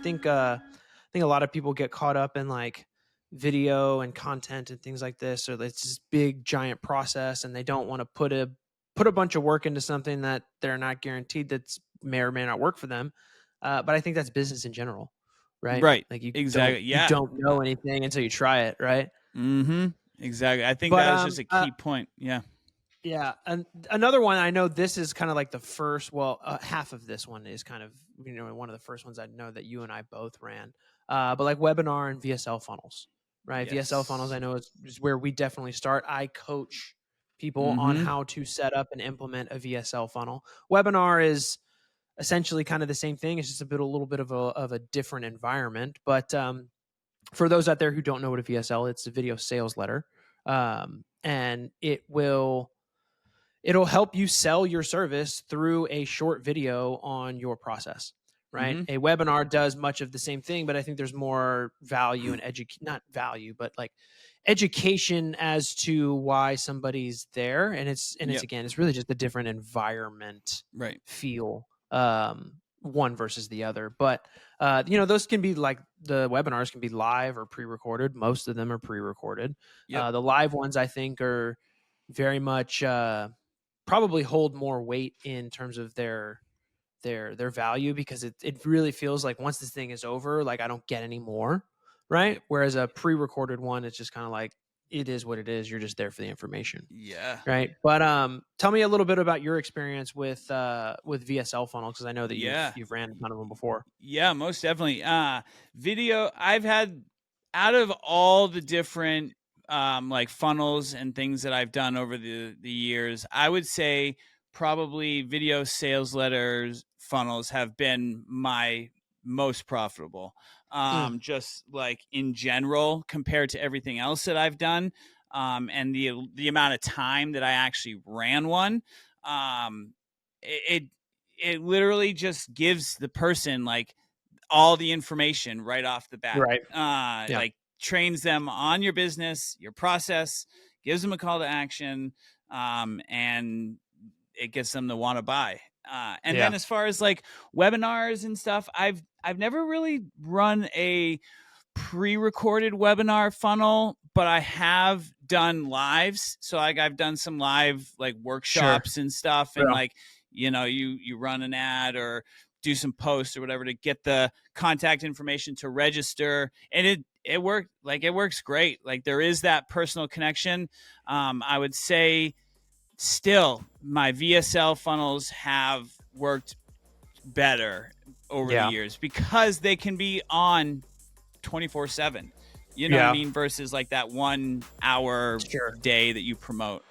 think a lot of people get caught up in like video and content and things like this, or it's this big giant process, and they don't want to put a bunch of work into something that they're not guaranteed that's may or may not work for them. But I think that's business in general, right? Right. Like Exactly. you Yeah. don't know anything until you try it, right? Mm-hmm. Exactly. I think But that is just a key point. Yeah. yeah, and another one, I know this is kind of like the first. Well, half of this one is kind of one of the first ones I know that you and I both ran. But like webinar and VSL funnels, right? VSL funnels, I Yes. know is where we definitely start. I coach people on Mm-hmm. how to set up and implement a VSL funnel. Webinar is essentially kind of the same thing. It's just a little bit of a different environment. But for those out there who don't know what a VSL, it's a video sales letter, and it'll help you sell your service through a short video on your process, right? Mm-hmm. A webinar does much of the same thing, but I think there's more value and not value, but like education as to why somebody's there. And it's Yep. again, it's really just a different environment Right. feel, one versus the other. But those can be like, the webinars can be live or pre-recorded. Most of them are pre-recorded. Yep. The live ones, I think, are very much probably hold more weight in terms of their value, because it really feels like once this thing is over, like I don't get any more, right? Yep. Whereas a pre-recorded one, it's just kind of like, it is what it is. You're just there for the information. Yeah. Right. But tell me a little bit about your experience with VSL funnels, because I know that you've ran a ton of them before. Yeah, most definitely. Video, I've had, out of all the different like funnels and things that I've done over the years, I would say probably video sales letters funnels have been my most profitable. Just like in general, compared to everything else that I've done, and the amount of time that I actually ran one, it literally just gives the person like all the information right off the bat. Right. Yeah. Like trains them on your business, your process, gives them a call to action, and it gets them to want to buy. And then as far as like webinars and stuff, I've never really run a pre-recorded webinar funnel, but I have done lives. So like I've done some live like workshops and stuff, and like, you run an ad or do some posts or whatever to get the contact information to register, and it worked. Like it works great. Like there is that personal connection. I would say still my VSL funnels have worked better over the years, because they can be on 24/7. You know what I mean? Versus like that 1 hour day that you promote.